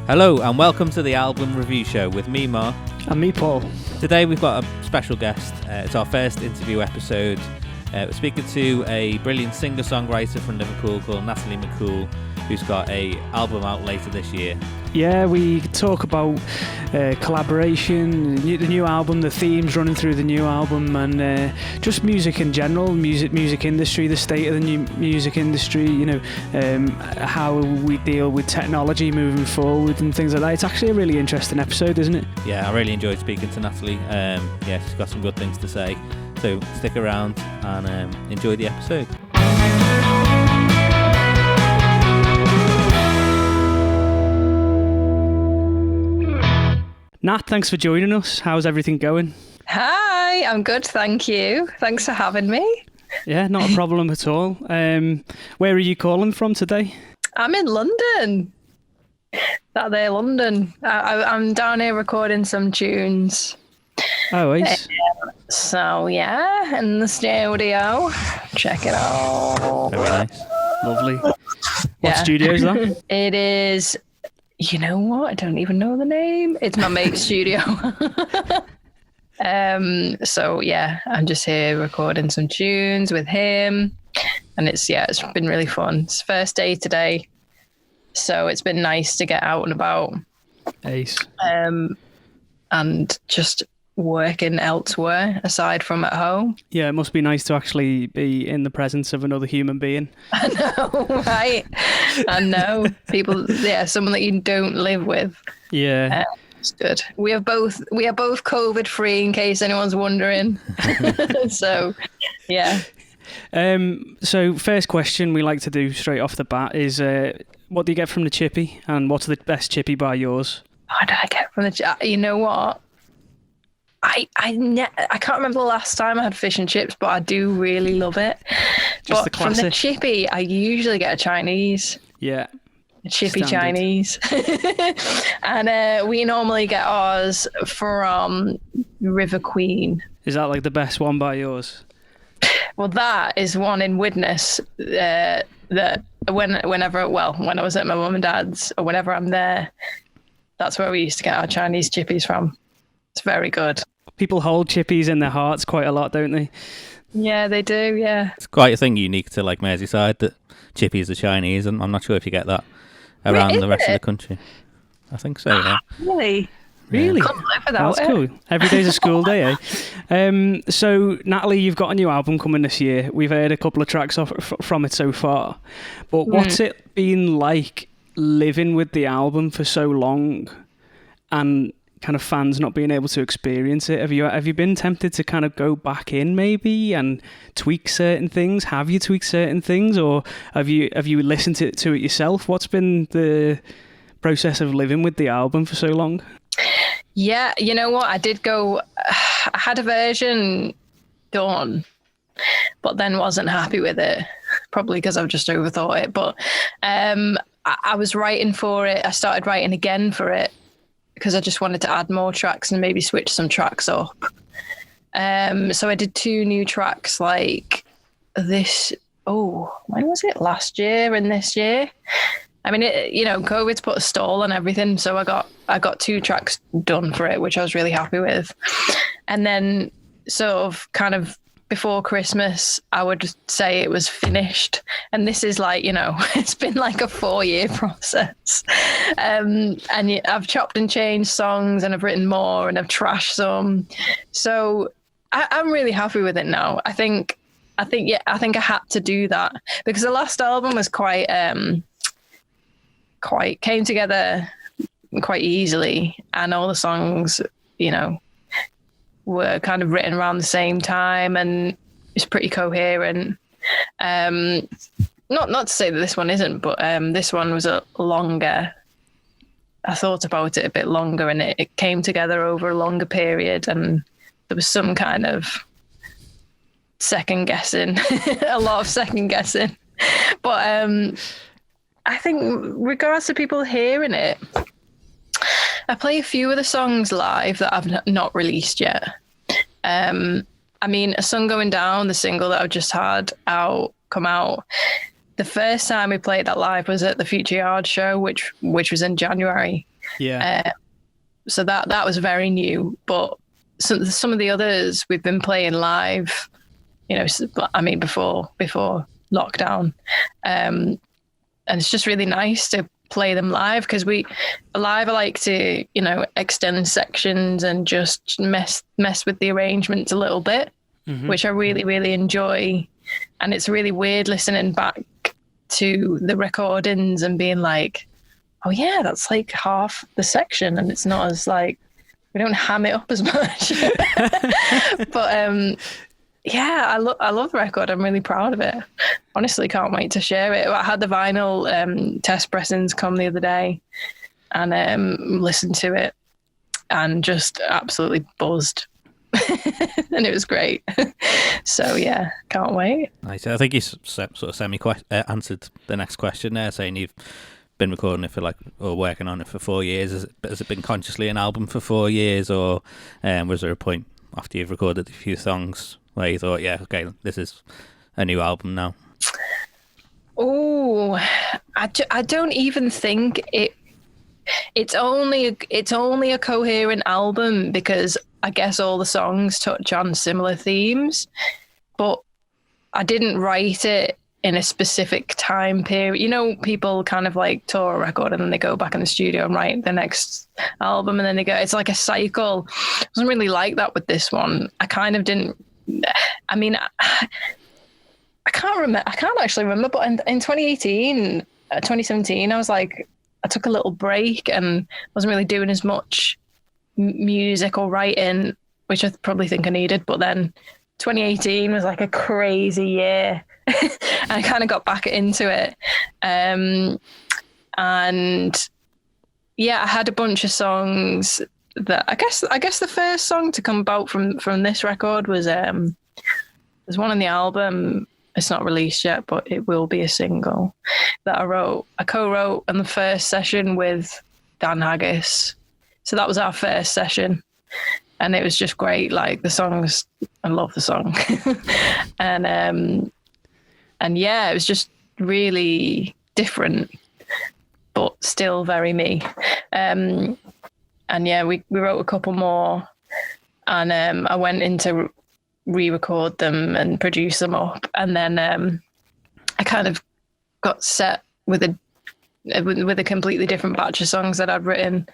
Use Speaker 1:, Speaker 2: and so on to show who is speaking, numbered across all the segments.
Speaker 1: Hello and welcome to the album review show with me, Mark.
Speaker 2: And me, Paul.
Speaker 1: Today we've got a special guest. It's our first interview episode. We're speaking to a brilliant singer-songwriter from Liverpool called Natalie McCool, who's got an album out later this year.
Speaker 2: Yeah, we talk about collaboration, the new album, the themes running through the new album, and just music in general, music industry, the state of the new music industry, how we deal with technology moving forward and things like that. It's actually a really interesting episode, isn't it?
Speaker 1: Yeah, I really enjoyed speaking to Natalie. She's got some good things to say. So stick around and enjoy the episode.
Speaker 2: Nat, thanks for joining us. How's everything going?
Speaker 3: Hi, I'm good, thank you. Thanks for having me.
Speaker 2: Yeah, not a problem at all. Where are you calling from today?
Speaker 3: I'm in London. That there, London. I'm down here recording some tunes.
Speaker 2: Oh, nice.
Speaker 3: So, yeah, in the studio. Check it out.
Speaker 1: Very nice.
Speaker 2: Lovely. What studio is that?
Speaker 3: It is... You know what? I don't even know the name. It's my mate's studio. So yeah, I'm just here recording some tunes with him, and it's been really fun. It's first day today, so it's been nice to get out and about.
Speaker 2: Ace.
Speaker 3: And just working elsewhere aside from at home.
Speaker 2: Yeah, it must be nice to actually be in the presence of another human being.
Speaker 3: I know, right? I know. People, someone that you don't live with.
Speaker 2: Yeah.
Speaker 3: It's good. We are both COVID free, in case anyone's wondering. So, yeah.
Speaker 2: So first question we like to do straight off the bat is, what do you get from the chippy, and what's the best chippy by yours?
Speaker 3: What did I get from the? You know what? I can't remember the last time I had fish and chips, but I do really love it.
Speaker 2: Just the
Speaker 3: from
Speaker 2: classic.
Speaker 3: the chippy, I usually get a Chinese.
Speaker 2: Yeah.
Speaker 3: A chippy
Speaker 2: Standard.
Speaker 3: Chinese. And we normally get ours from River Queen.
Speaker 2: Is that like the best one by yours?
Speaker 3: Well, that is one in Widnes that when I was at my mum and dad's, or whenever I'm there, that's where we used to get our Chinese chippies from. It's very good.
Speaker 2: People hold chippies in their hearts quite a lot, don't they?
Speaker 3: Yeah, they do, yeah.
Speaker 1: It's quite a thing unique to like Merseyside that chippies are Chinese, and I'm not sure if you get that around the rest of the country. I think so, yeah.
Speaker 3: Really?
Speaker 2: Really?
Speaker 3: Couldn't live without
Speaker 2: That's cool. Every day's a school day, eh? So, Natalie, you've got a new album coming this year. We've heard a couple of tracks from it so far. But what's it been like living with the album for so long and kind of fans not being able to experience it? Have you been tempted to kind of go back in maybe and tweak certain things? Have you tweaked certain things, or have you listened to it yourself? What's been the process of living with the album for so long?
Speaker 3: Yeah, you know what? I had a version done, but then wasn't happy with it. Probably because I've just overthought it. But I was writing for it. I started writing again for it, because I just wanted to add more tracks and maybe switch some tracks up. So I did 2 new tracks like this. Oh, when was it? Last year and this year. I mean, COVID's put a stall on everything. So I got 2 tracks done for it, which I was really happy with. And then sort of kind of before Christmas, I would say it was finished. And this is like, it's been like a 4-year process. And I've chopped and changed songs, and I've written more, and I've trashed some. So I'm really happy with it now. I think I had to do that because the last album was quite came together quite easily, and all the songs, were kind of written around the same time, and it's pretty coherent. Not to say that this one isn't, but this one was a longer. I thought about it a bit longer, and it came together over a longer period, and there was some kind of second guessing, a lot of second guessing. But I think regards to people hearing it, I play a few of the songs live that I've not released yet. I mean, A Sun Going Down, the single that I've just had come out, the first time we played that live was at the Future Yard show, which was in January.
Speaker 2: Yeah.
Speaker 3: So that was very new. But some of the others we've been playing live, I mean, before lockdown. And it's just really nice to play them live, because I like to, extend sections and just mess with the arrangements a little bit, which I really, really enjoy. And it's really weird listening back to the recordings and being like, oh yeah, that's like half the section, and it's not as like, we don't ham it up as much. But yeah, I love the record. I'm really proud of it. Honestly, can't wait to share it. I had the vinyl test pressings come the other day and listened to it and just absolutely buzzed. And it was great. So yeah, can't wait.
Speaker 1: Nice. I think you sort of answered the next question there, saying you've been recording it for or working on it for 4 years. Has it been consciously an album for 4 years, or was there a point after you've recorded a few songs where you thought, yeah, okay, this is a new album now?
Speaker 3: Oh, I don't even think it's only a coherent album, because I guess all the songs touch on similar themes, but I didn't write it in a specific time period. People kind of like tour a record and then they go back in the studio and write the next album, and then it's like a cycle. It wasn't really like that with this one. I kind of didn't. I mean, I can't remember. I can't actually remember. But in 2017, I was like, I took a little break and wasn't really doing as much music or writing, which I probably think I needed. But then 2018 was like a crazy year. And I kind of got back into it. And yeah, I had a bunch of songs that I guess the first song to come about from this record was there's one on the album. It's not released yet, but it will be a single that I co-wrote on the first session with Dan Haggis. So that was our first session, and it was just great. Like the songs, I love the song. And yeah, it was just really different, but still very me. And yeah, we wrote a couple more, and I went in to re-record them and produce them up, and then I kind of got set with a completely different batch of songs that I'd written,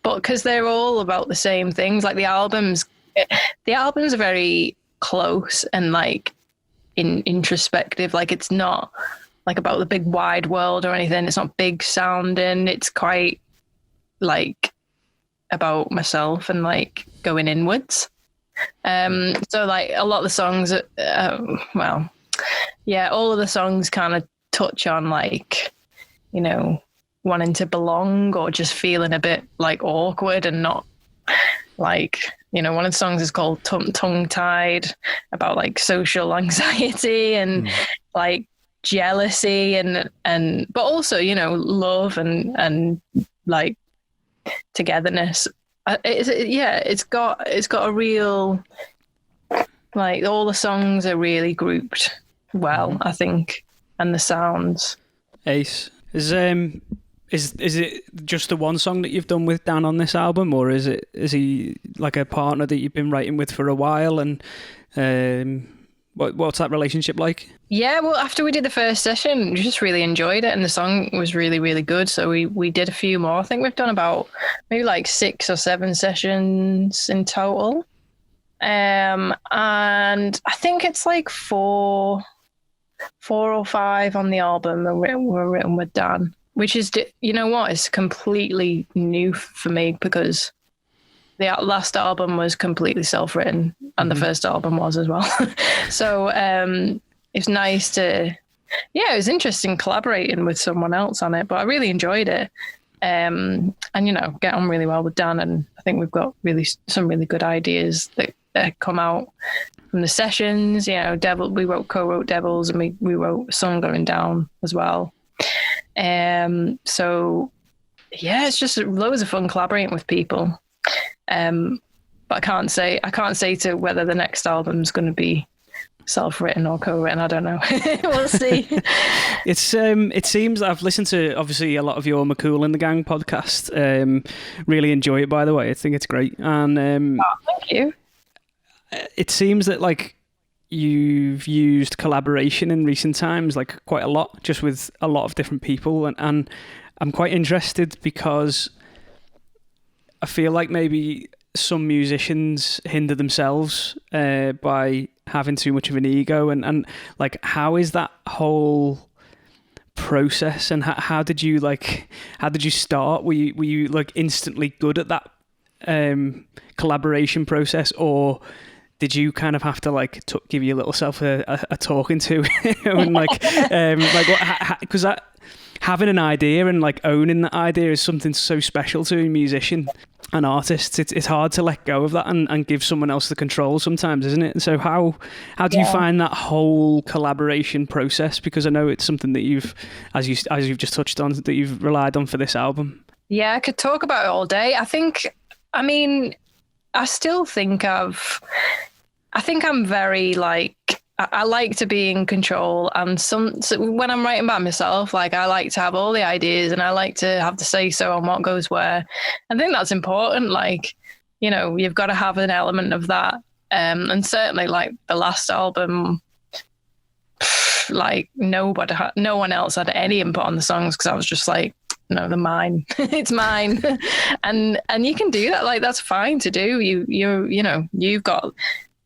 Speaker 3: but because they're all about the same things. Like the albums are very close and like introspective. Like it's not like about the big wide world or anything. It's not big sounding. It's quite like about myself and like going inwards. So like a lot of the songs, all of the songs kind of touch on like, wanting to belong or just feeling a bit like awkward and not like, one of the songs is called Tongue Tied, about like social anxiety and like jealousy and but also, love and like togetherness. It's got a real, like all the songs are really grouped well, I think, and the sounds.
Speaker 2: Ace, is it just the one song that you've done with Dan on this album, or is he like a partner that you've been writing with for a while? And what's that relationship like?
Speaker 3: Yeah, well, after we did the first session, we just really enjoyed it, and the song was really, really good. So we did a few more. I think we've done about maybe like 6 or 7 sessions in total. And I think it's like 4 or 5 on the album were written with Dan, which is, it's completely new for me, because the last album was completely self-written, and the first album was as well. So it's nice to, it was interesting collaborating with someone else on it, but I really enjoyed it. And, get on really well with Dan. And I think we've got some really good ideas that come out from the sessions. We co-wrote Devils, and we wrote Sun Going Down as well. So yeah, it's just loads of fun collaborating with people. But I can't say to whether the next album's going to be self-written or co-written. I don't know. We'll see.
Speaker 2: It seems I've listened to obviously a lot of your McCool and the Gang podcast. Really enjoy it, by the way. I think it's great. And
Speaker 3: Thank you.
Speaker 2: It seems that like you've used collaboration in recent times, like quite a lot, just with a lot of different people, and I'm quite interested because I feel like maybe some musicians hinder themselves by having too much of an ego, and like how is that whole process, and how did you start? Were you like instantly good at that collaboration process, or did you kind of have to like give your little self a talking to and like what, because having an idea and like owning that idea is something so special to a musician and artist. It's hard to let go of that and give someone else the control sometimes, isn't it? So how do you find that whole collaboration process? Because I know it's something that you've, as you've just touched on, that you've relied on for this album.
Speaker 3: Yeah, I could talk about it all day. I still think I'm very like, I like to be in control, and so when I'm writing by myself, like I like to have all the ideas and I like to have the say so on what goes where. I think that's important. Like, you know, you've got to have an element of that. And certainly like the last album, like no one else had any input on the songs, because I was just like, no, they're mine. It's mine. and you can do that. Like, that's fine to do. You've got,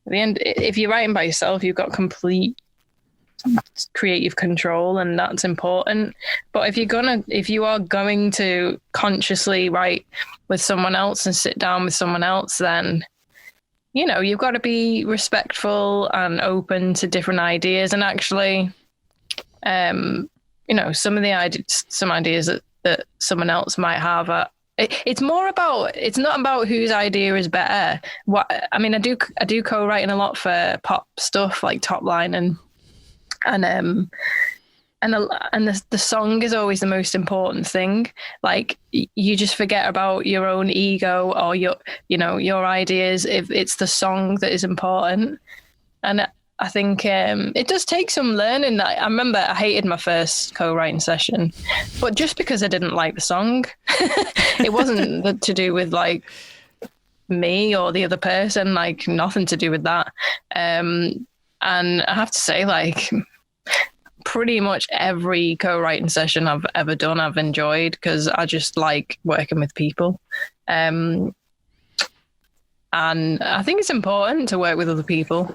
Speaker 3: at the end, if you're writing by yourself, you've got complete creative control, and that's important. But if you are going to consciously write with someone else and sit down with someone else, then, you know, you've got to be respectful and open to different ideas. And actually, you know, some ideas that someone else might have it's not about whose idea is better. I do co-writing a lot for pop stuff like Top Line, and the song is always the most important thing. Like, you just forget about your own ego or your ideas if it's the song that is important. And I think it does take some learning. I remember I hated my first co-writing session, but just because I didn't like the song. It wasn't to do with like me or the other person, like nothing to do with that. And I have to say, like, pretty much every co-writing session I've ever done, I've enjoyed, because I just like working with people. And I think it's important to work with other people.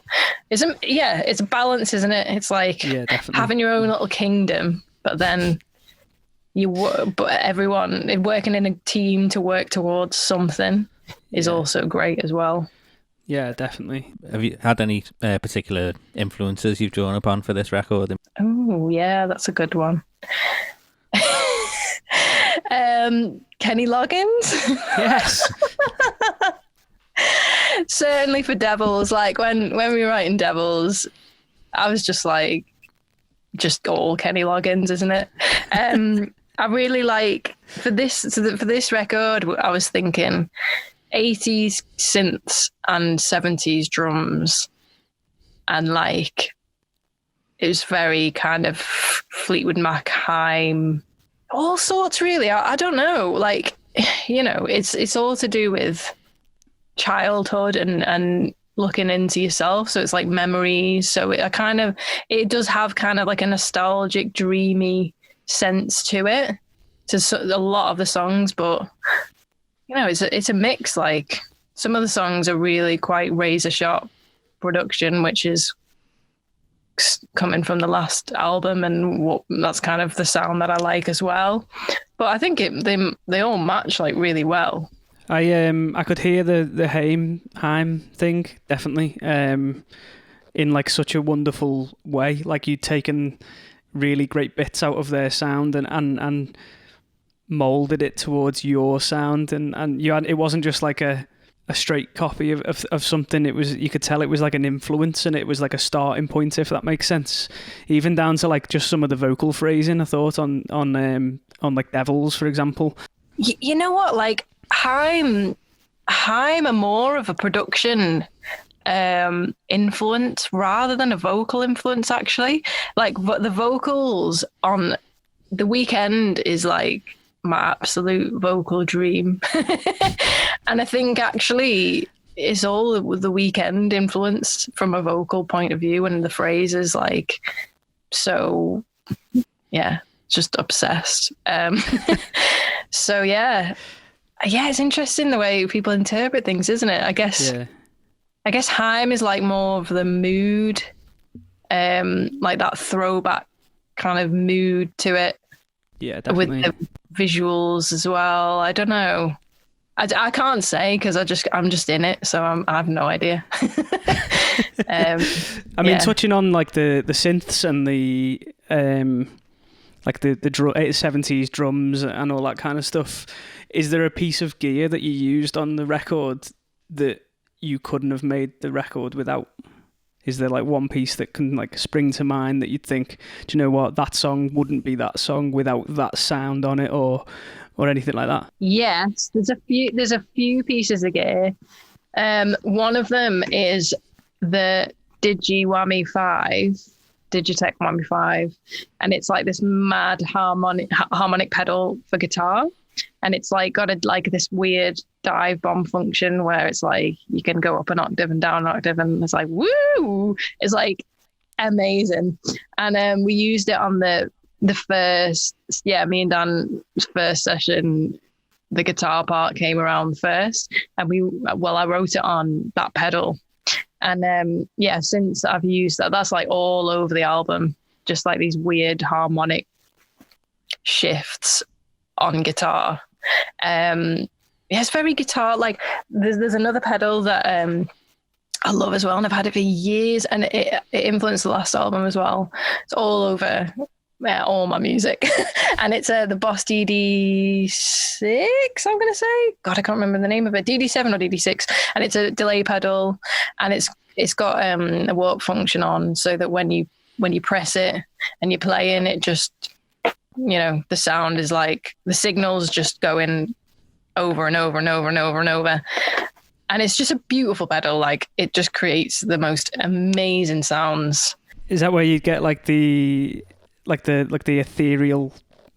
Speaker 3: It's a balance, isn't it? It's like having your own little kingdom, but then everyone working in a team to work towards something is also great as well.
Speaker 2: Yeah, definitely.
Speaker 1: Have you had any particular influences you've drawn upon for this record?
Speaker 3: Oh, yeah, that's a good one. Kenny Loggins. Yes. Certainly for Devils. Like when we were writing Devils, I was just like, just all Kenny Loggins, isn't it? I really like for this record, I was thinking 80s synths and 70s drums, and like it was very kind of Fleetwood Mac, Haim, all sorts really. I don't know, like, you know, it's all to do with childhood and looking into yourself. So it's like memories. So it does have kind of like a nostalgic, dreamy sense to it, to a lot of the songs. But you know, it's a mix. Like, some of the songs are really quite razor sharp production, which is coming from the last album, and that's kind of the sound that I like as well. But I think they all match like really well.
Speaker 2: I could hear the Haim thing, definitely, in like such a wonderful way. Like, you'd taken really great bits out of their sound and molded it towards your sound, and you had, it wasn't just like a straight copy of something. It was, you could tell it was like an influence, and it was like a starting point, if that makes sense. Even down to like just some of the vocal phrasing, I thought on like Devils, for example.
Speaker 3: You know what, like Haim are more of a production influence rather than a vocal influence, actually. Like, but the vocals on The Weeknd is like my absolute vocal dream. And I think actually it's all The Weeknd influenced from a vocal point of view, and the phrases like, so yeah, just obsessed. So yeah, it's interesting the way people interpret things, isn't it? I guess Haim is like more of the mood, like that throwback kind of mood to it.
Speaker 2: Yeah, definitely.
Speaker 3: With the visuals as well. I don't know. I can't say because I'm just in it, so I have no idea.
Speaker 2: I mean, touching on like the synths and the like the 70s drums and all that kind of stuff, is there a piece of gear that you used on the record that you couldn't have made the record without? Is there like one piece that can like spring to mind that you'd think, do you know what, that song wouldn't be that song without that sound on it, or anything like that?
Speaker 3: Yes, there's a few pieces of gear. One of them is the Digitech Whammy 5, and it's like this mad harmonic pedal for guitar, and it's like got this weird dive bomb function where it's like you can go up an octave and down an octave, and it's like woo, it's like amazing. And we used it on the first, me and Dan's first session. The guitar part came around first, and I wrote it on that pedal. And since I've used that's like all over the album, just like these weird harmonic shifts on guitar. It's very guitar. Like there's another pedal that I love as well, and I've had it for years, and it influenced the last album as well. It's all over all my music. And it's the Boss DD6, I'm going to say. God, I can't remember the name of it. DD7 or DD6. And it's a delay pedal, and it's got a warp function on, so that when you press it and you're playing, it just, the sound is like the signals just going over and over and over and over and over. And it's just a beautiful pedal. Like, it just creates the most amazing sounds.
Speaker 2: Is that where you get like the ethereal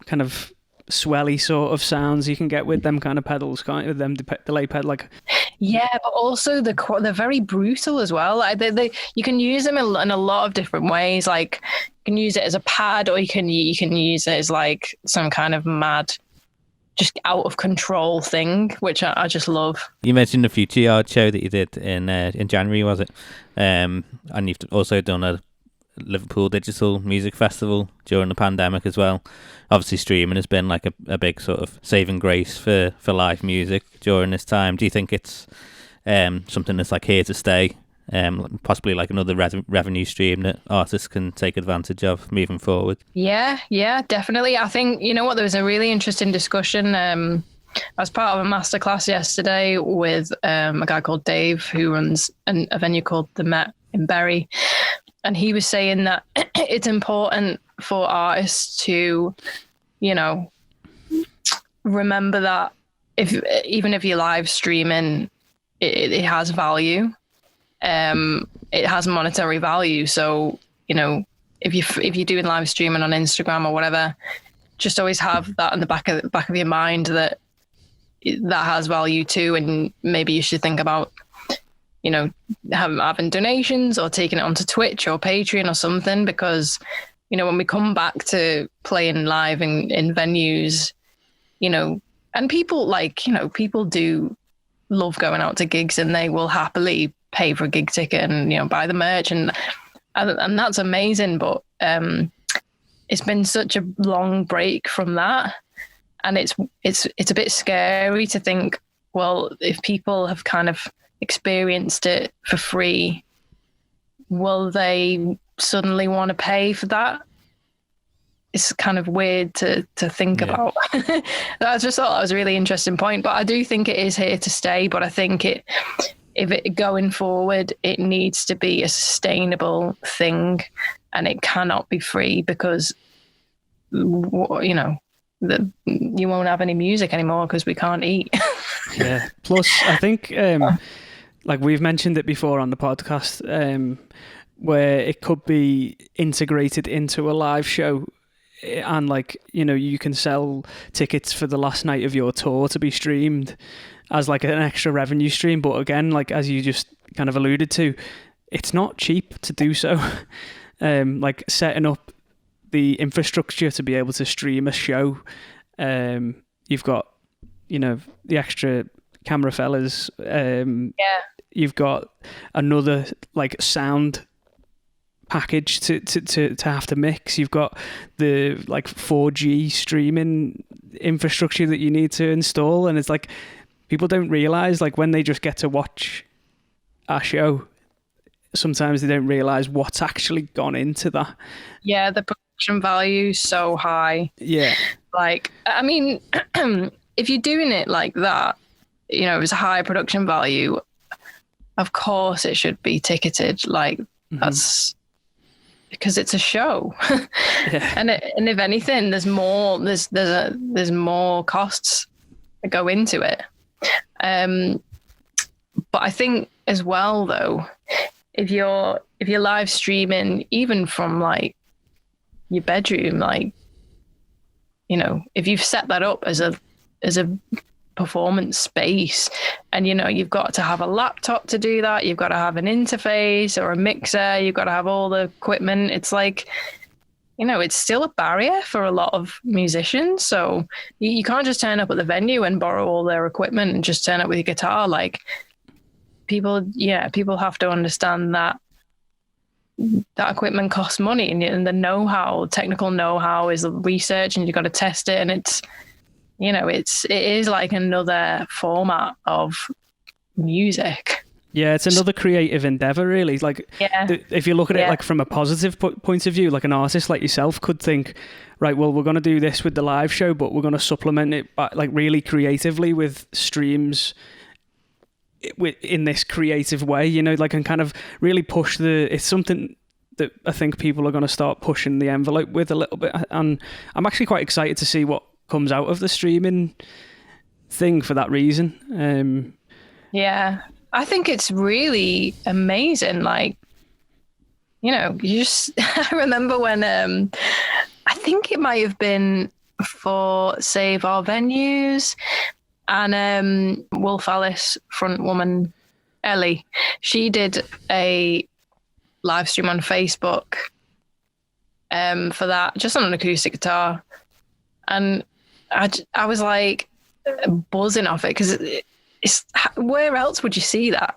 Speaker 2: kind of swelly sort of sounds you can get with them kind of pedals, can't you? With them delay pedal, like.
Speaker 3: Yeah, but also they're very brutal as well. Like you can use them in a lot of different ways. Like, you can use it as a pad, or you can use it as like some kind of mad, just out of control thing, which I just love.
Speaker 1: You mentioned the Future Yard show that you did in January, was it? And you've also done a Liverpool Digital Music Festival during the pandemic as well. Obviously, streaming has been like a big sort of saving grace for live music during this time. Do you think it's something that's like here to stay, possibly like another revenue stream that artists can take advantage of moving forward? Yeah,
Speaker 3: definitely. I think, there was a really interesting discussion. I was part of a masterclass yesterday with a guy called Dave, who runs a venue called The Met in Bury. And he was saying that it's important for artists to, remember that even if you're live streaming, it has value. It has monetary value. So, if you're doing live streaming on Instagram or whatever, just always have that in the back of your mind that has value too. And maybe you should think about, having donations or taking it onto Twitch or Patreon or something, because, when we come back to playing live in venues, and people people do love going out to gigs, and they will happily pay for a gig ticket and, buy the merch, and that's amazing. But it's been such a long break from that. And it's a bit scary to think, well, if people have kind of experienced it for free, will they suddenly want to pay for that? It's kind of weird to think about. I just thought that was a really interesting point, but I do think it is here to stay. But I think if it going forward, it needs to be a sustainable thing, and it cannot be free, because you won't have any music anymore because we can't eat.
Speaker 2: Yeah. Plus, I think like we've mentioned it before on the podcast, where it could be integrated into a live show, and like, you know, you can sell tickets for the last night of your tour to be streamed as like an extra revenue stream. But again, like as you just kind of alluded to, it's not cheap to do so. Like setting up the infrastructure to be able to stream a show, you've got, you know, the extra camera fellas, you've got another like sound package to have to mix, you've got the like 4G streaming infrastructure that you need to install, and it's like people don't realize, like when they just get to watch our show, sometimes they don't realize what's actually gone into that.
Speaker 3: Yeah, the production value is so high.
Speaker 2: Yeah,
Speaker 3: like, I mean, if you're doing it like that, you know, it's a high production value, of course it should be ticketed. Like, that's because it's a show.
Speaker 2: yeah.
Speaker 3: And if anything, there's more costs that go into it. But I think as well, though, if you're live streaming even from like your bedroom, like, you know, if you've set that up as a performance space, and you know, you've got to have a laptop to do that, you've got to have an interface or a mixer, you've got to have all the equipment, it's like, you know, it's still a barrier for a lot of musicians. So you can't just turn up at the venue and borrow all their equipment and just turn up with your guitar. Like, people have to understand that equipment costs money, and the know-how, technical know-how, is research, and you've got to test it, and it's, you know, it is like another format of music.
Speaker 2: Yeah, it's another creative endeavor, really. Like, if you look at it like from a positive point of view, like an artist like yourself could think, right, well, we're going to do this with the live show, but we're going to supplement it by, like, really creatively with streams in this creative way, you know, like, and kind of really push it's something that I think people are going to start pushing the envelope with a little bit. And I'm actually quite excited to see what comes out of the streaming thing for that reason.
Speaker 3: Yeah, I think it's really amazing. Like, you know, I remember when, I think it might have been for Save Our Venues, and Wolf Alice front woman Ellie, she did a live stream on Facebook for that, just on an acoustic guitar, and I was like buzzing off it, because where else would you see that?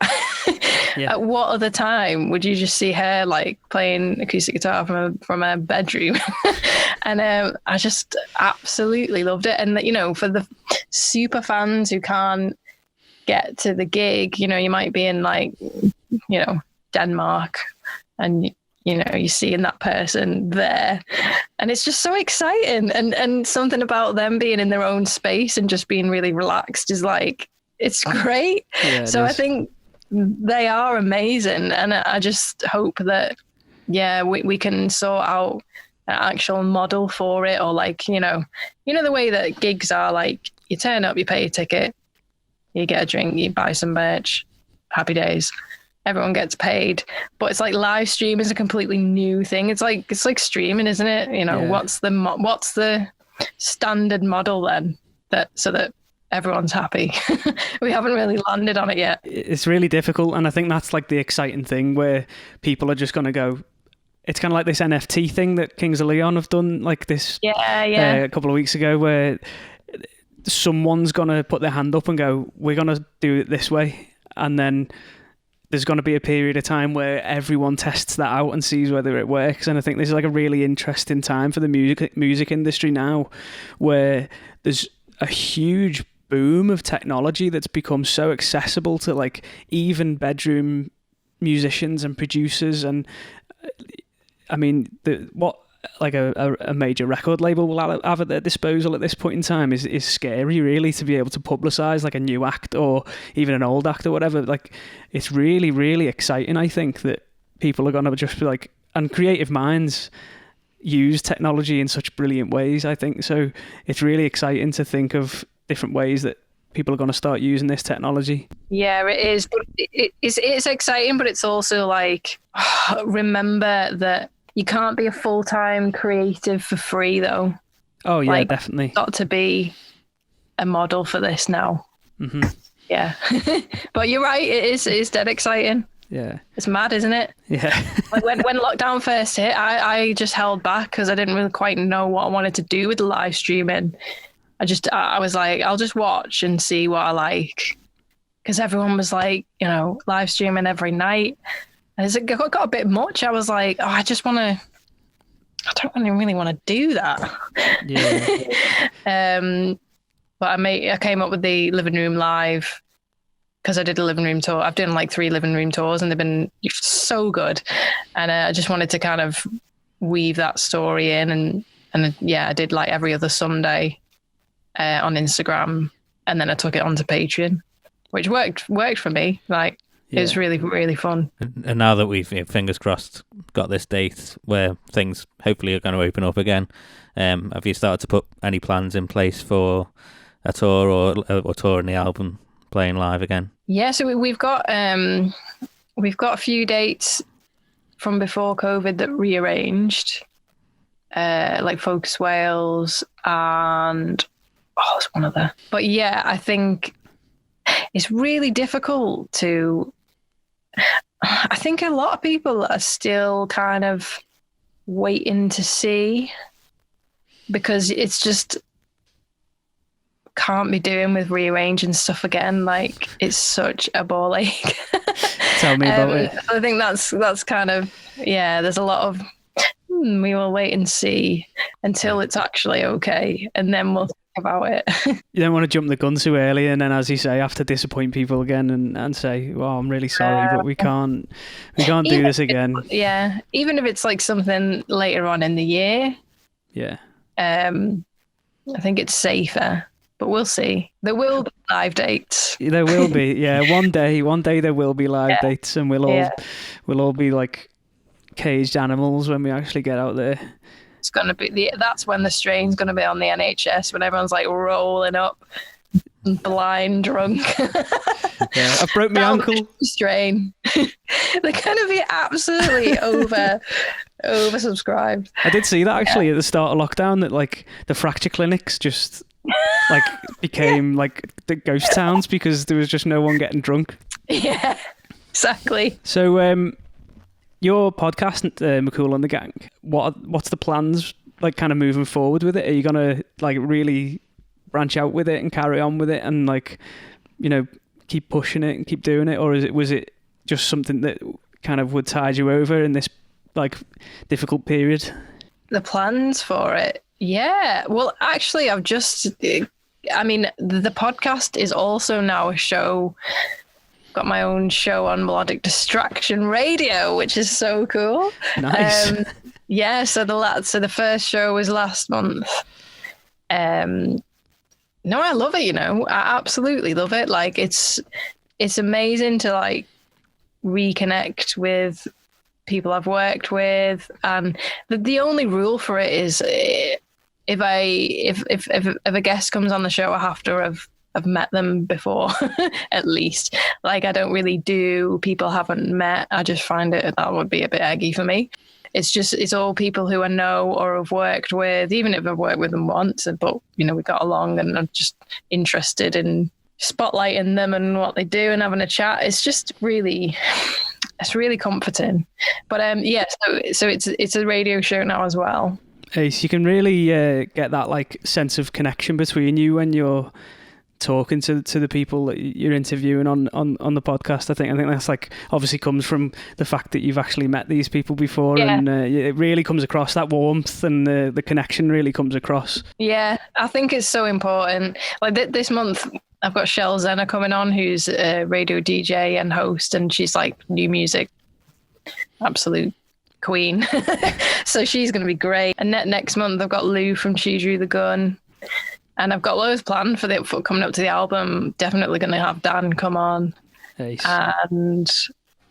Speaker 3: Yeah. At what other time would you just see her like playing acoustic guitar from a bedroom? And I just absolutely loved it. And, you know, for the super fans who can't get to the gig, you know, you might be in like, you know, Denmark, and you know, you're seeing that person there, and it's just so exciting. And something about them being in their own space and just being really relaxed is like, it's great. Yeah, so I think they are amazing, and I just hope that, yeah, we can sort out an actual model for it, or like, you know the way that gigs are, like, you turn up, you pay a ticket, you get a drink, you buy some merch, happy days. Everyone gets paid. But it's like live stream is a completely new thing. It's like streaming, isn't it? You know, what's the standard model then, so that everyone's happy? We haven't really landed on it yet.
Speaker 2: It's really difficult, and I think that's like the exciting thing, where people are just going to go. It's kind of like this NFT thing that Kings of Leon have done, like this a couple of weeks ago, where someone's going to put their hand up and go, we're going to do it this way, and then there's going to be a period of time where everyone tests that out and sees whether it works. And I think this is like a really interesting time for the music industry now, where there's a huge boom of technology that's become so accessible to like even bedroom musicians and producers. And I mean, what like a major record label will have at their disposal at this point in time is scary, really, to be able to publicize like a new act or even an old act or whatever. Like, it's really, really exciting. I think that people are going to just be like, and creative minds use technology in such brilliant ways, I think. So it's really exciting to think of different ways that people are going to start using this technology.
Speaker 3: Yeah, it is. But it's exciting, but it's also like, remember that you can't be a full-time creative for free, though.
Speaker 2: Oh, yeah,
Speaker 3: like,
Speaker 2: definitely.
Speaker 3: Got to be a model for this now.
Speaker 2: Mm-hmm.
Speaker 3: Yeah. But you're right, it's dead exciting.
Speaker 2: Yeah.
Speaker 3: It's mad, isn't it?
Speaker 2: Yeah.
Speaker 3: Like when lockdown first hit, I just held back because I didn't really quite know what I wanted to do with the live streaming. I was like, I'll just watch and see what I like. Because everyone was like, live streaming every night. And as it got a bit much, I was like, I don't really want to do that.
Speaker 2: Yeah.
Speaker 3: But I came up with the living room live because I did a living room tour. I've done like 3 living room tours and they've been so good. And I just wanted to kind of weave that story in. And I did like every other Sunday on Instagram. And then I took it onto Patreon, which worked for me. Like, It was really, really fun.
Speaker 1: And now that we've, fingers crossed, got this date where things hopefully are going to open up again, have you started to put any plans in place for a tour or touring the album, playing live again?
Speaker 3: Yeah, so we've got a few dates from before COVID that rearranged, like Focus Wales and there's one other. But yeah, I think it's really difficult to. I think a lot of people are still kind of waiting to see because it's just can't be doing with rearranging stuff again. Like, it's such a ball ache.
Speaker 2: Tell me about it.
Speaker 3: I think that's kind of, there's a lot of we will wait and see until it's actually okay, and then we'll think about it.
Speaker 2: You don't want to jump the gun too early and then, as you say, have to disappoint people again and say, well, I'm really sorry, but we can't do this again.
Speaker 3: Yeah, even if it's like something later on in the year.
Speaker 2: Yeah.
Speaker 3: I think it's safer. But we'll see. There will be live dates.
Speaker 2: There will be, yeah. One day there will be live dates, and we'll all be like caged animals when we actually get out there.
Speaker 3: It's gonna be that's when the strain's gonna be on the NHS, when everyone's like rolling up, blind, drunk.
Speaker 2: Yeah, I broke my ankle.
Speaker 3: Strain. They're gonna be absolutely oversubscribed.
Speaker 2: I did see that actually at the start of lockdown, that like the fracture clinics just like became like the ghost towns because there was just no one getting drunk.
Speaker 3: Yeah, exactly.
Speaker 2: So your podcast, McCool and the Gang, what's the plans like kind of moving forward with it? Are you gonna like really branch out with it and carry on with it and like, keep pushing it and keep doing it, or was it just something that kind of would tide you over in this like difficult period?
Speaker 3: The plans for it. Yeah. Well, actually, the podcast is also now a show. Got my own show on Melodic Distraction Radio, which is so cool.
Speaker 2: Nice.
Speaker 3: So the first show was last month. No, I love it, I absolutely love it. Like, it's amazing to like reconnect with people I've worked with, and the only rule for it is if a guest comes on the show, I have to have met them before, at least. Like, I don't really do people I haven't met. I just find that would be a bit eggy for me. It's all people who I know or have worked with, even if I've worked with them once, but we got along and I'm just interested in spotlighting them and what they do and having a chat. It's just really comforting. But so it's a radio show now as well.
Speaker 2: Hey, so you can really get that like sense of connection between you when you're talking to the people that you're interviewing on the podcast. I think that's like obviously comes from the fact that you've actually met these people before, and it really comes across, that warmth and the connection really comes across. Yeah,
Speaker 3: I think it's so important. Like this month I've got Shell Zenner coming on, who's a radio DJ and host, and she's like new music absolute queen. So she's going to be great. And next month I've got Lou from She Drew the Gun, and I've got loads planned for coming up to the album. Definitely going to have Dan come on.
Speaker 2: Nice.
Speaker 3: And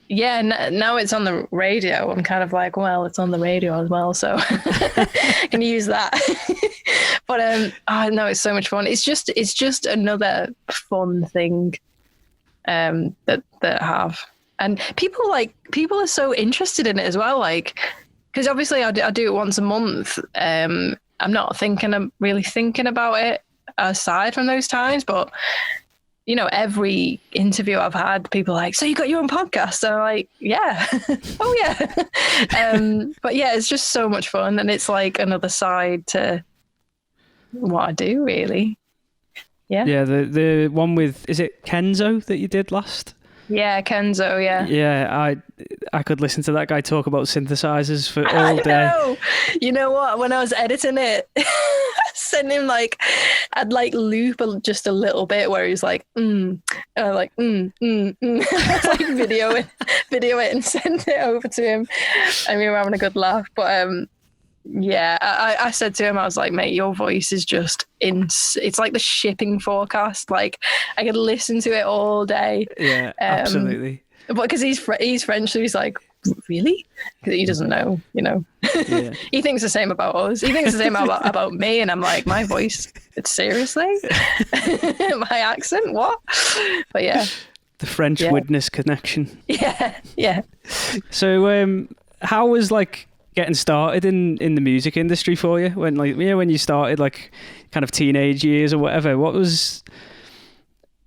Speaker 3: yeah, now it's on the radio. I'm kind of like, well, it's on the radio as well, so I can use that. But oh no, it's so much fun. It's just another fun thing that I have, and people are so interested in it as well. Like, because obviously I do it once a month. I'm not really thinking about it aside from those times, but you know, every interview I've had, people are like, so you got your own podcast? And I'm like, yeah. Oh yeah. But yeah, it's just so much fun, and it's like another side to what I do, really. Yeah.
Speaker 2: Yeah, the one with, is it Kenzo that you did last?
Speaker 3: Yeah, Kenzo, yeah.
Speaker 2: Yeah, I could listen to that guy talk about synthesizers for all day.
Speaker 3: I know. You know what? When I was editing it, I sent him I'd loop just a little bit where he's like, and I'm like, I'd like video it and send it over to him. I mean, we're having a good laugh, but yeah, I said to him, I was like, mate, your voice is just it's like the shipping forecast. Like, I could listen to it all day.
Speaker 2: Yeah, absolutely.
Speaker 3: But because he's French, so he's like, really? Because he doesn't know, you know. Yeah. He thinks the same about us. He thinks the same about me, and I'm like, my voice, seriously? My accent, what? But yeah.
Speaker 2: The French witness connection.
Speaker 3: Yeah.
Speaker 2: So how was getting started in the music industry for you when when you started kind of teenage years or whatever? What was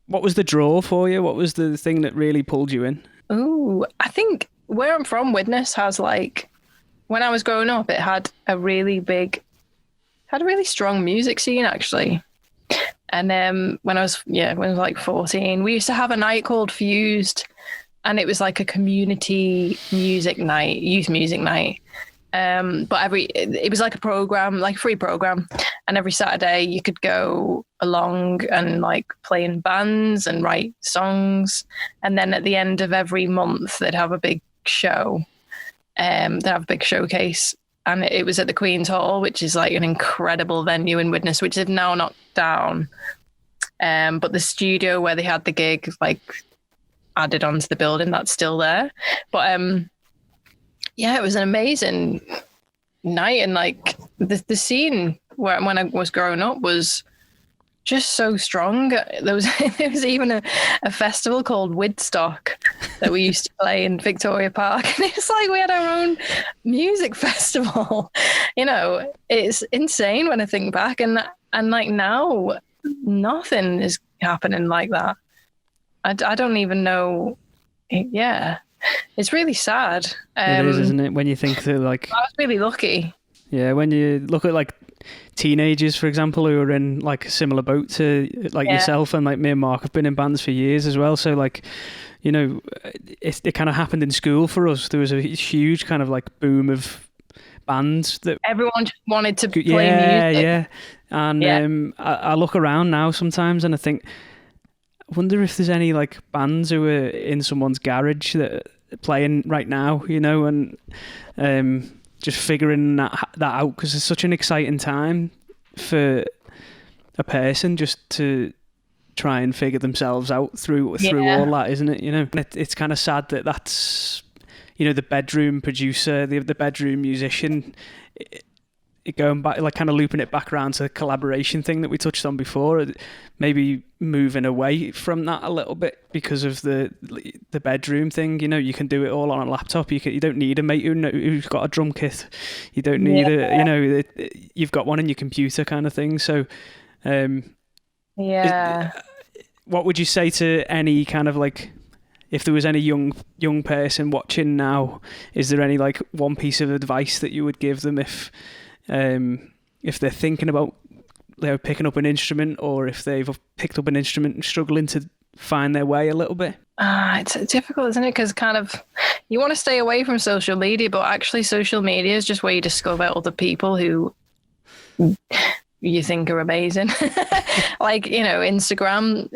Speaker 2: the draw for you? What was the thing that really pulled you in?
Speaker 3: Oh, I think where I'm from, Widnes has when I was growing up, it had a really strong music scene actually. And when I was 14, we used to have a night called Fused, and it was like a community music night, youth music night. But it was like a program, like a free program, and every Saturday you could go along and play in bands and write songs, and then at the end of every month they'd have a big show. They'd have a big showcase, and it was at the Queen's Hall, which is an incredible venue in Widnes, which they've now knocked down. But the studio where they had the gig added onto the building, that's still there. But yeah, it was an amazing night, and the scene when I was growing up was just so strong. There was even a festival called Woodstock that we used to play in Victoria Park, and it's we had our own music festival. You know, it's insane when I think back, and now nothing is happening like that. I don't even know. Yeah. It's really sad.
Speaker 2: It is, isn't it? When you think that I
Speaker 3: was really lucky. Yeah,
Speaker 2: when you look at teenagers, for example, who are in a similar boat to yourself, and me and Mark have been in bands for years as well. So you know, it kind of happened in school for us. There was a huge kind of boom of bands that
Speaker 3: everyone just wanted to play music.
Speaker 2: Yeah. And I look around now sometimes and I think, I wonder if there's any bands who are in someone's garage that are playing right now, you know, and just figuring that out, because it's such an exciting time for a person just to try and figure themselves out through all that, isn't it? You know, it's kind of sad that that's, you know, the bedroom producer, the bedroom musician. Going back, kind of looping it back around to the collaboration thing that we touched on before, maybe moving away from that a little bit because of the bedroom thing. You know, you can do it all on a laptop. You don't need a mate who's got a drum kit. You don't need you've got one in your computer kind of thing. So, what would you say to any kind of if there was any young person watching now, is there any one piece of advice that you would give them if they're thinking about picking up an instrument, or if they've picked up an instrument and struggling to find their way a little bit?
Speaker 3: It's difficult, isn't it? Because kind of you want to stay away from social media, but actually social media is just where you discover other people who you think are amazing. Instagram,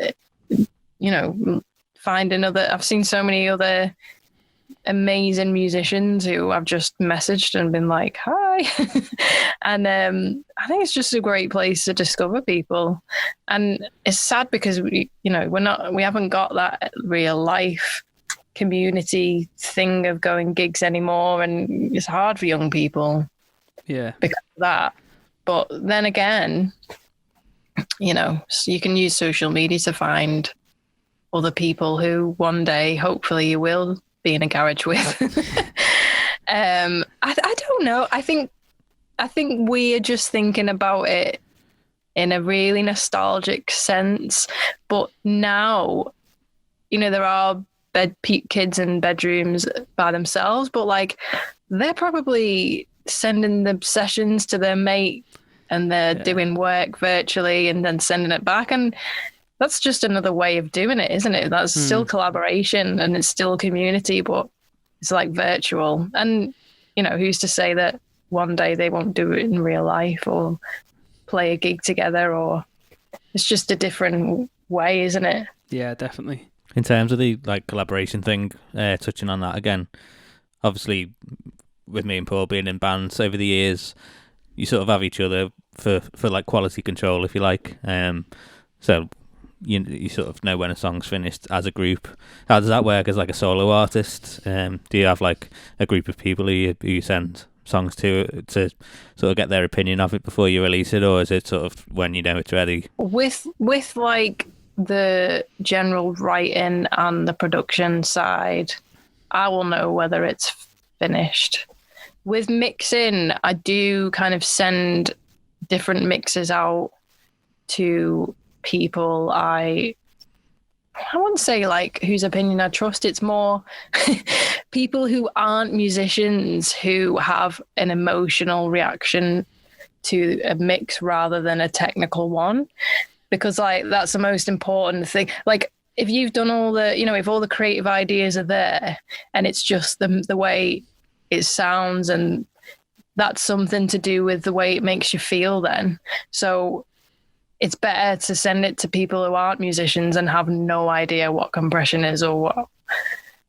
Speaker 3: find another. I've seen so many other amazing musicians who I've just messaged and been like, hi. And I think it's just a great place to discover people. And it's sad because we haven't got that real life community thing of going gigs anymore, and it's hard for young people.
Speaker 2: Yeah.
Speaker 3: Because of that. But then again, you know, you can use social media to find other people who one day, hopefully, you will be in a garage with. I don't know. I think we are just thinking about it in a really nostalgic sense. But now, you know, there are kids in bedrooms by themselves, but like they're probably sending the sessions to their mate, and they're doing work virtually and then sending it back. And that's just another way of doing it, isn't it? That's still collaboration and it's still community, but it's like virtual. And, you know, who's to say that one day they won't do it in real life or play a gig together, or it's just a different way, isn't it?
Speaker 2: Yeah, definitely.
Speaker 1: In terms of the like collaboration thing, touching on that again, obviously with me and Paul being in bands over the years, you sort of have each other for like quality control, if you like. So you sort of know when a song's finished as a group. How does that work as like a solo artist? Do you have like a group of people who you send songs to sort of get their opinion of it before you release it, or is it sort of when you know it's ready?
Speaker 3: With like the general writing and the production side, I will know whether it's finished. With mixing, I do kind of send different mixes out to people I wouldn't say like whose opinion I trust. It's more people who aren't musicians who have an emotional reaction to a mix rather than a technical one, because like that's the most important thing. Like if you've done all the, you know, if all the creative ideas are there and it's just the way it sounds, and that's something to do with the way it makes you feel then. So it's better to send it to people who aren't musicians and have no idea what compression is or what,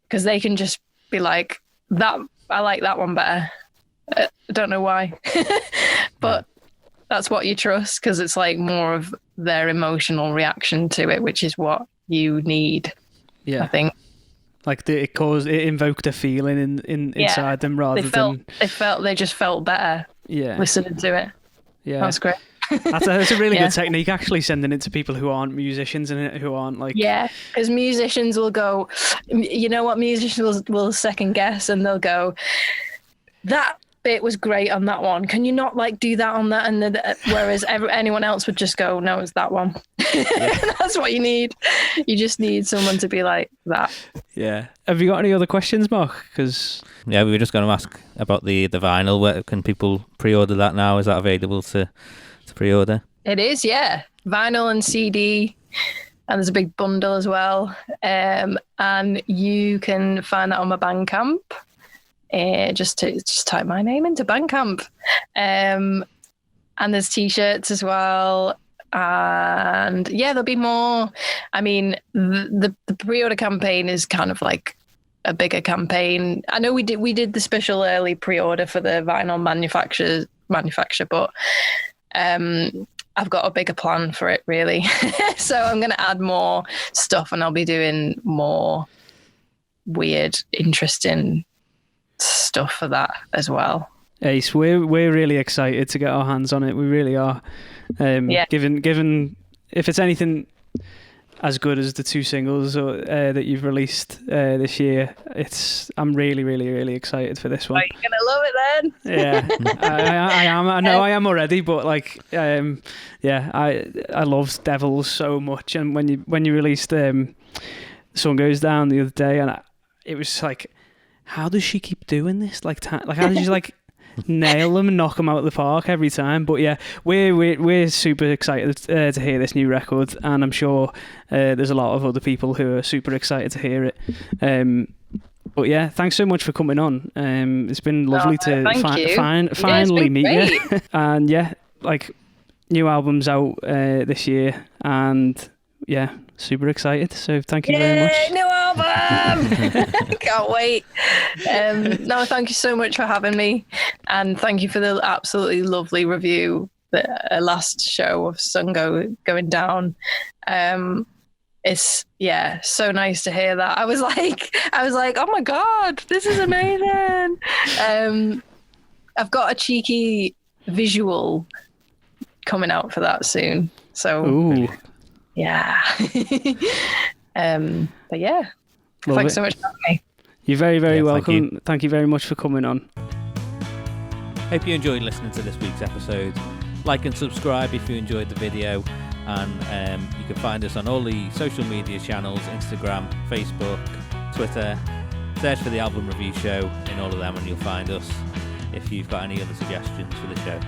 Speaker 3: because they can just be like, that I like that one better. I don't know why, but that's what you trust, because it's like more of their emotional reaction to it, which is what you need. Yeah, I think.
Speaker 2: Like it invoked a feeling inside them rather than
Speaker 3: they just felt better.
Speaker 2: Yeah,
Speaker 3: listening to it.
Speaker 2: Yeah,
Speaker 3: that's great.
Speaker 2: That's a really good technique, actually, sending it to people who aren't musicians and who aren't like...
Speaker 3: Yeah, because musicians will go, you know what, musicians will second guess, and they'll go, that bit was great on that one. Can you not like do that on that? And whereas anyone else would just go, no, it's that one. Yeah. That's what you need. You just need someone to be like that.
Speaker 2: Yeah. Have you got any other questions, Mark? Because
Speaker 1: we were just going to ask about the vinyl. Where can people pre-order that now? Is that available to pre-order?
Speaker 3: It is, yeah. Vinyl and CD, and there's a big bundle as well. And you can find that on my Bandcamp. Just type my name into Bandcamp. And there's t-shirts as well. And yeah, there'll be more. I mean, the pre-order campaign is kind of like a bigger campaign. I know we did the special early pre-order for the vinyl manufacturer, but I've got a bigger plan for it, really. So I'm going to add more stuff, and I'll be doing more weird, interesting stuff for that as well.
Speaker 2: Ace, we're really excited to get our hands on it. We really are. Given if it's anything as good as the two singles that you've released this year, I'm really, really, really excited for this one.
Speaker 3: Are you gonna love it then?
Speaker 2: Yeah, I am. I know I am already, but like, I loved Devils so much, and when you released Sun Goes Down the other day, and it was like, how does she keep doing this? Like how does she like nail them and knock them out of the park every time? But yeah, we're super excited to hear this new record, and I'm sure there's a lot of other people who are super excited to hear it. But yeah, thanks so much for coming on. It's been lovely to finally meet you. And yeah, like, new album's out this year, and yeah, super excited. So thank you very much.
Speaker 3: New album! Can't wait. No, thank you so much for having me, and thank you for the absolutely lovely review. The last show of Sun Going Down. it's so nice to hear that. I was like, oh my God, this is amazing. I've got a cheeky visual coming out for that soon. So
Speaker 2: Ooh.
Speaker 3: yeah. But yeah,
Speaker 2: Love
Speaker 3: thanks
Speaker 2: it.
Speaker 3: so much for having me.
Speaker 2: You're very, very
Speaker 1: Yeah, thank
Speaker 2: welcome. Thank you very much for coming on.
Speaker 1: Hope you enjoyed listening to this week's episode. Like and subscribe if you enjoyed the video, and you can find us on all the social media channels: Instagram, Facebook, Twitter. Search for the Album Review Show in all of them and you'll find us if you've got any other suggestions for the show.